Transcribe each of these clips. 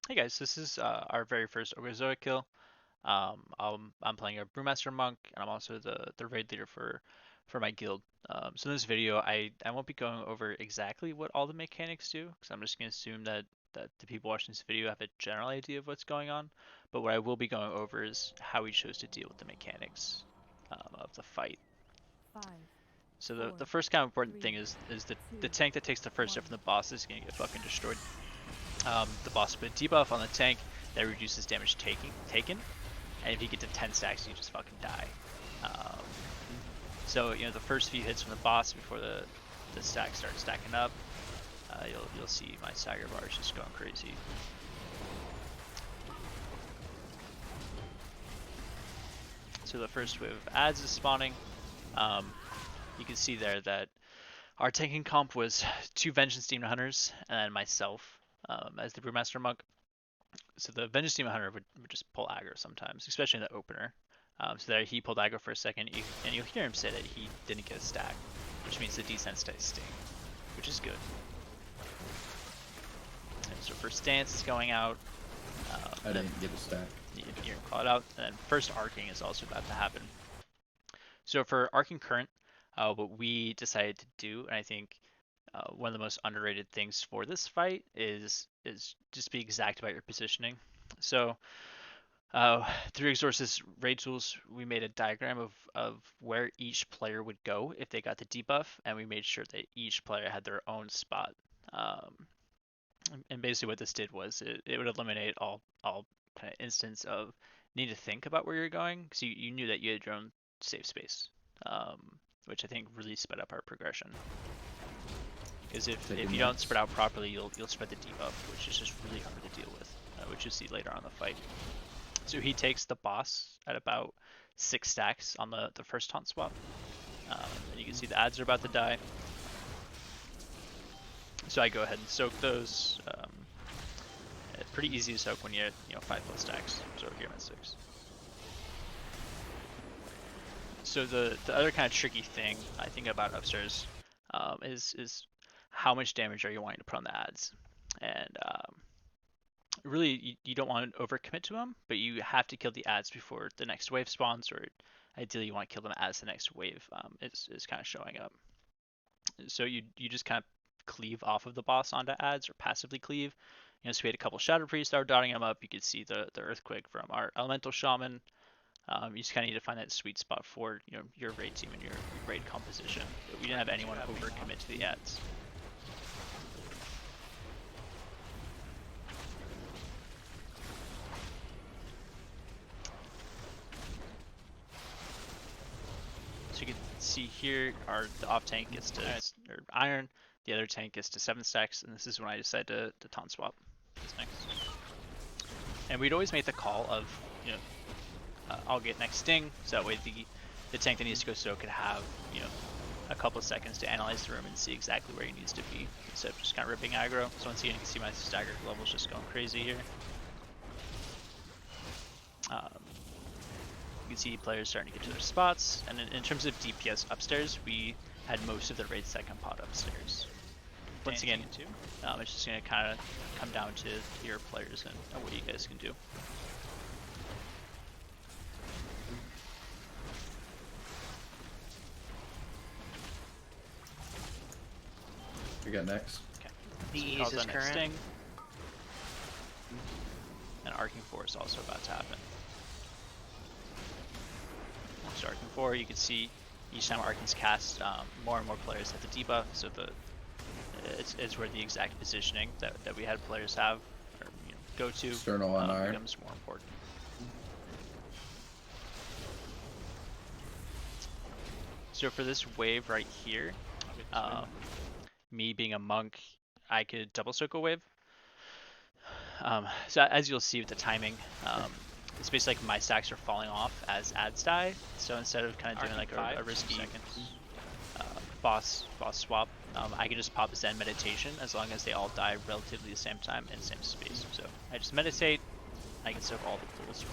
Hey guys, this is our very first Orgozoa kill. I'm playing a Brewmaster monk, and I'm also the raid leader for my guild. So in this video, I won't be going over exactly what all the mechanics do, because I'm just gonna assume that the people watching this video have a general idea of what's going on. But what I will be going over is how we chose to deal with the mechanics of the fight. Five, So four, the first kind of important three, thing is the two, tank that takes the first hit one. from the boss is gonna get fucking destroyed. The boss put a debuff on the tank that reduces damage taken, and if you get to 10 stacks, you just fucking die. Um, so the first few hits from the boss before the stacks start stacking up, you'll see my stagger bars just going crazy. So the first wave of ads is spawning. Um, you can see there that our tanking comp was 2 Vengeance Demon Hunters and then myself as the Brewmaster monk. So the Vengeance Demon Hunter would just pull aggro sometimes, especially in the opener. So there he pulled aggro for a second, and you'll hear him say that he didn't get a stack, which means the desensitized sting, which is good. And so first stance is going out. I didn't get a stack. You're gonna call it out, and then first arcing is also about to happen. So for arcing current, what we decided to do, and I think one of the most underrated things for this fight is just be exact about your positioning. So through Exorcist raid tools, we made a diagram of where each player would go if they got the debuff, and we made sure that each player had their own spot. Um, and basically, what this did was it would eliminate all kind of instance of need to think about where you're going, because you knew that you had your own safe space, which I think really sped up our progression. Because if you don't spread out properly, you'll spread the debuff, which is just really hard to deal with, which you'll see later on in the fight. So he takes the boss at about 6 stacks on the first taunt swap. And you can see the ads are about to die. So I go ahead and soak those. It's pretty easy to soak when you're at 5+ stacks. So here I'm at 6. So the other kind of tricky thing I think about upstairs is how much damage are you wanting to put on the ads, and really you don't want to overcommit to them, but you have to kill the ads before the next wave spawns, or ideally you want to kill them as the next wave is kind of showing up. So you just kind of cleave off of the boss onto ads, or passively cleave. So we had a couple Shadow Priests that were dotting them up. You could see the Earthquake from our Elemental Shaman. You just kind of need to find that sweet spot for your raid team and your raid composition. But we didn't have anyone overcommit to the ads. So you can see here, the off tank gets to or iron, the other tank gets to 7 stacks, and this is when I decided to taunt swap this next. And we'd always make the call of, I'll get next sting, so that way the tank that needs to go soak could have, a couple of seconds to analyze the room and see exactly where he needs to be, instead of just kind of ripping aggro. So once again, you can see my stagger levels just going crazy here. You can see players starting to get to their spots, and in terms of DPS upstairs, we had most of the raid second pot upstairs. Once again, it's just going to kind of come down to your players and what you guys can do. We got next. Okay. The So ease is current. sting. And Arcing 4 is also about to happen. So Arcing 4, you can see each time Arcing's cast, more and more players have the debuff, so it's where the exact positioning that we had players have, or go to, becomes more important. So for this wave right here, me being a monk, I could double soak a wave. So as you'll see with the timing, it's basically like my stacks are falling off as ads die. So instead of kind of doing like a risky boss swap, I can just pop a Zen meditation as long as they all die relatively the same time in the same space. So I just meditate, I can soak all the pools,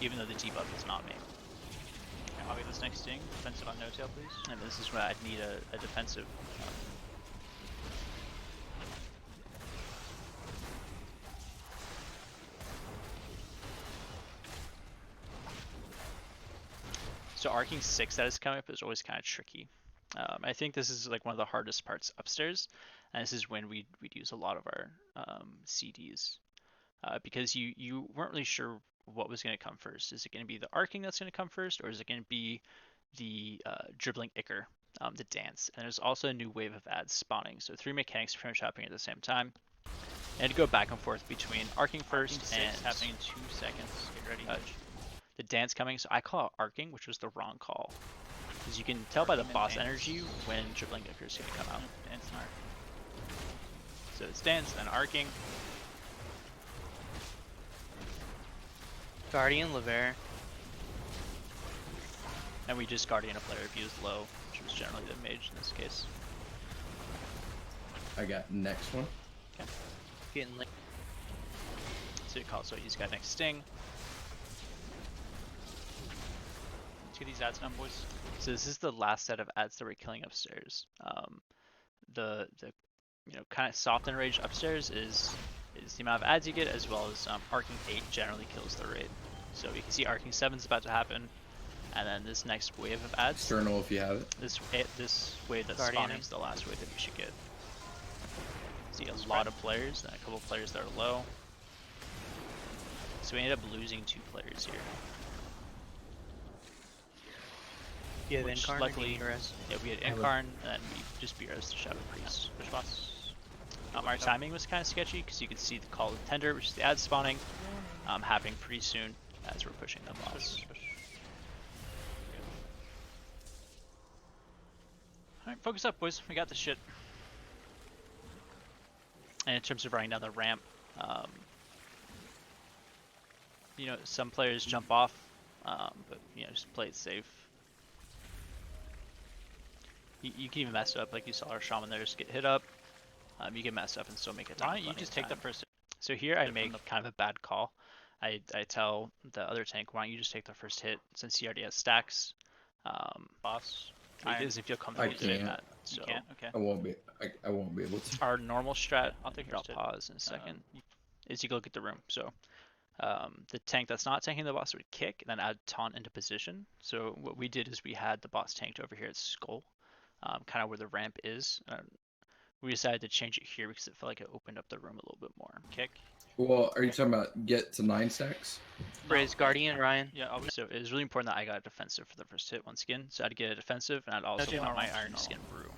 even though the debuff is not me. I'll get this next sting. Defensive on no tail, please. And this is where I'd need a defensive. So arcing 6 that is coming up is always kind of tricky. I think this is like one of the hardest parts upstairs, and this is when we'd use a lot of our CDs, because you weren't really sure what was going to come first. Is it going to be the arcing that's going to come first, or is it going to be the dribbling Icker, the dance? And there's also a new wave of ads spawning, so 3 mechanics pretty much happening at the same time. And to go back and forth between arcing first and happening in 2 seconds. Get ready. The dance coming. So I call it arcing, which was the wrong call, because you can tell by the boss energy when dribbling Icker is going to come out. Dance and arc. So it's dance, then arcing. Guardian, Lever. And we just Guardian a player if he was low, which was generally the mage in this case. I got next one. Okay. Getting late. So you call, so he's got next sting. Let's get these ads done, boys. So this is the last set of ads that we're killing upstairs. The kind of soft enrage upstairs is the amount of ads you get, as well as arcing 8 generally kills the raid. So you can see arcing 7 is about to happen, and then this next wave of ads. External if you have it. This wave that's Guardian spawning is the last wave that we should get. See a lot of players, and a couple of players that are low. So we ended up losing 2 players here. You have Which Incarn luckily, or res? yeah, we had Incarn, and then we just beat Res to Shadow Priest. Which boss? Our timing was kind of sketchy, because you could see the Call of Tender, which is the ad spawning, happening pretty soon as we're pushing the boss. Alright, focus up, boys. We got this shit. And in terms of running down the ramp, some players jump off, but just play it safe. You can even mess up, like you saw our shaman there just get hit up. You can mess up and still make it. Why don't you just take the first? So here I make kind of a bad call. I tell the other tank, why don't you just take the first hit since he already has stacks. Boss. It doesn't feel comfortable doing that. So You can't? Okay. I won't be able to. our normal strat, I'll take here, I'll first hit. pause in a second, is you go get the room. So the tank that's not tanking the boss would kick and then add taunt into position. So what we did is we had the boss tanked over here at Skull, kind of where the ramp is. We decided to change it here because it felt like it opened up the room a little bit more. Kick. Well, are you talking about get to 9 stacks? Raise Guardian, Ryan. Yeah, So it was really important that I got a defensive for the first hit once again. So I'd get a defensive, and I'd also Okay, want my normal, Iron normal. Skin Brew.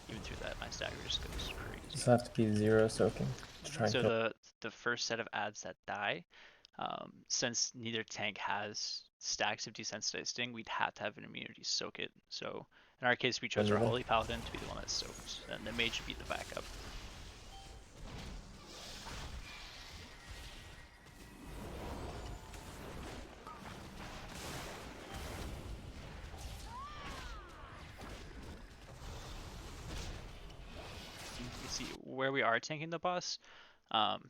Even through that, my stagger just goes crazy. Just have to be 0 soaking to try and So kill. the first set of ads that die, since neither tank has stacks of desensitized sting, we'd have to have an immunity soak it. So in our case, we chose our Really? Holy Paladin to be the one that soaked, and the mage should be the backup. You see where we are tanking the boss.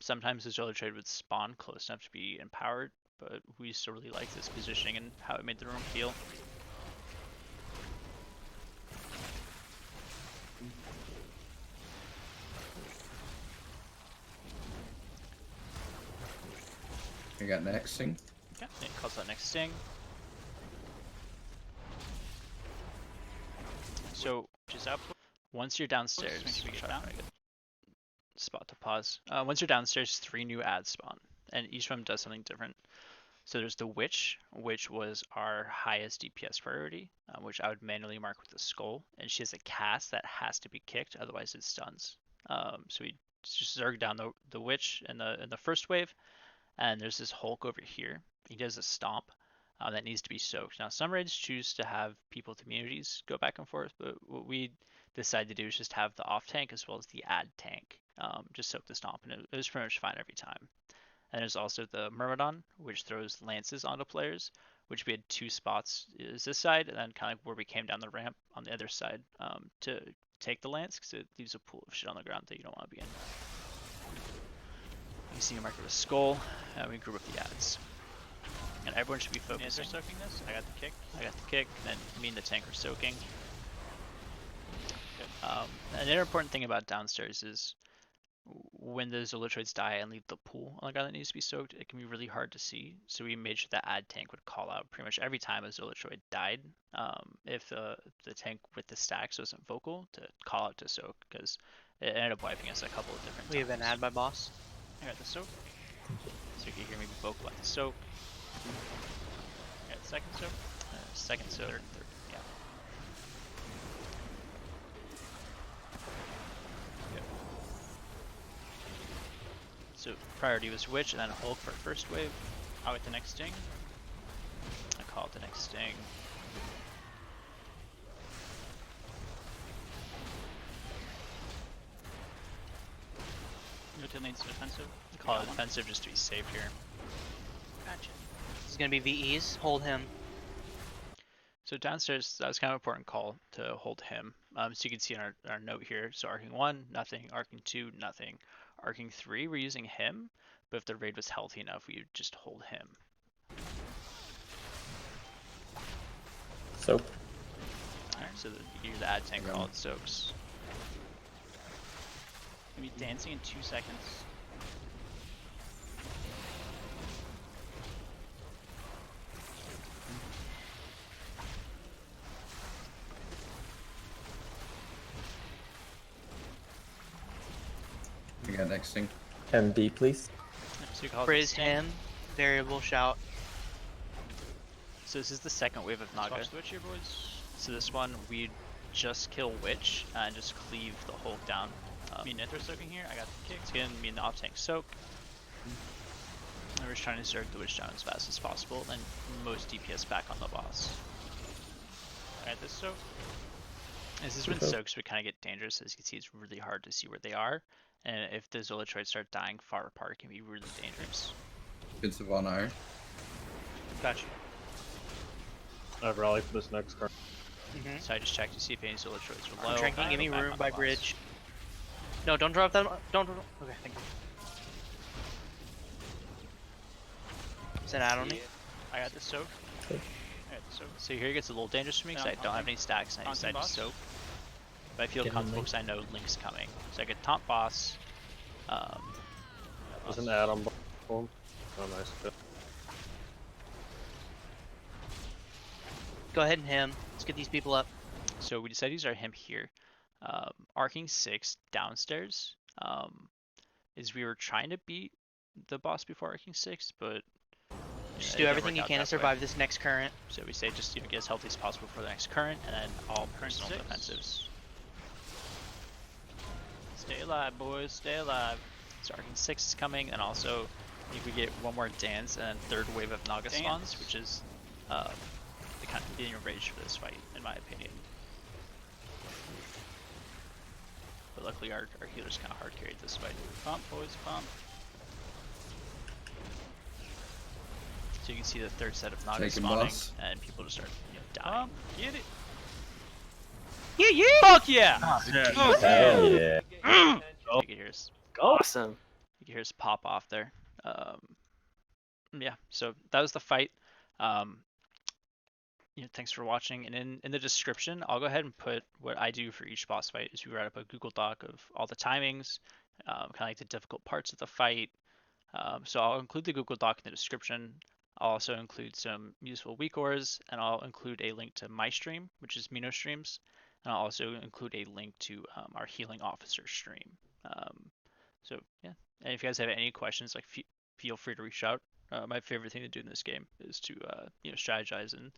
Sometimes the Zola trade would spawn close enough to be empowered, but we still really like this positioning and how it made the room feel. I got next thing. Okay, it calls that next sting. So Just out. once you're downstairs, Make sure we I'll get try to down. find a good spot to pause. Once you're downstairs, 3 new ads spawn, and each of them does something different. So there's the Witch, which was our highest DPS priority, which I would manually mark with the skull, and she has a cast that has to be kicked, otherwise it stuns. So we just zerg down the Witch in the first wave, and there's this Hulk over here. He does a stomp that needs to be soaked. Now some raids choose to have people with immunities go back and forth, but what we decided to do is just have the off tank as well as the ad tank just soak the stomp, and it was pretty much fine every time. And there's also the Myrmidon, which throws lances onto players, which we had 2 spots, is this side, and then kind of where we came down the ramp on the other side to take the lance, because it leaves a pool of shit on the ground that you don't want to be in. You see a marker with a skull, and we group up the ads. And everyone should be Is focusing. there soaking this? I got the kick. I got the kick, then me and the tank are soaking. Another important thing about downstairs is when the Zolotroids die and leave the pool on the guy that needs to be soaked, it can be really hard to see. So we made sure that ad tank would call out pretty much every time a Zolotroid died. If the tank with the stacks wasn't vocal, to call out to soak, because it ended up wiping us a couple of different We have times. an ad by boss. I got the soak. So you can hear me be vocal at the soak. I got the second soak. Second soak. Third. Yeah. So priority was Witch and then Hulk for first wave. I'll get the next sting. I call it the next sting. No tail needs defensive. Call it defensive just to be safe here. Gotcha. This is gonna be VEs. Hold him. So downstairs, that was kind of an important call to hold him. So you can see in our note here, so arcing 1, nothing. Arcing 2, nothing. Arcing 3, we're using him, but if the raid was healthy enough, we would just hold him. Soak. Alright, so you hear the ad tank call it soaks. Gonna be dancing in 2 seconds. I got next thing. MB, please. So you call it the Frizz sting. him. Variable shout. So this is the second wave of Let's Naga. watch the Witch here, boys. So this one, we just kill Witch and just cleave the Hulk down. Me and Nithra soaking here. I got the kick. It's gonna be an off tank soak. And we're just trying to start the Witch down as fast as possible, and most DPS back on the boss. I got this soak. This is when Okay. soaks would kind of get dangerous. As you can see, it's really hard to see where they are. And if the Zolotroids start dying far apart, it can be really dangerous. Defensive on iron. Gotcha. I have rally for this next card. Mm-hmm. So I just checked to see if any Zolotroids were low. I'm drinking. and Give me back room on by the boss. bridge. No, don't drop that. Don't. Okay, thank you. Is that ad on me? I got the soak. Okay. I got the soak. So here it gets a little dangerous for me because Yeah, I don't have taunting. any stacks and I Taunting decide to boss. soak. But I feel Get in comfortable link. because I know Link's coming. So I get taunt boss. There's an add on boom. Oh, nice. Good. Go ahead and him. Let's get these people up. So we decided to use our him here. Arcing 6 downstairs is we were trying to beat the boss before Arcing 6, but Just it do didn't everything work you out can to that way. survive this next current. So we say just get as healthy as possible for the next current, and then all personal 6. defensives. Stay alive, boys. Stay alive. So Arcing 6 is coming, and also I think we get one more dance and then third wave of Naga spawns, Dance. which is the kind of getting a rage for this fight, in my opinion. But luckily our healers kind of hard carried this fight. Pump, boys. Pump. So you can see the third set of Naga Taking spawning, boss. and people just start dying. Pump. Get it. Yeah, yeah. Fuck yeah! Hell yeah. You can hear us. Awesome. You can hear us pop off there. Yeah, so that was the fight. Thanks for watching. And in the description, I'll go ahead and put what I do for each boss fight. Is we write up a Google Doc of all the timings, kind of like the difficult parts of the fight. So I'll include the Google Doc in the description. I'll also include some useful weak ores, and I'll include a link to my stream, which is Mino Streams, and I'll also include a link to our healing officer stream. So yeah, and if you guys have any questions, like feel free to reach out. My favorite thing to do in this game is to strategize and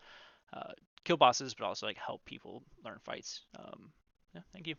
kill bosses, but also like help people learn fights. Yeah, thank you.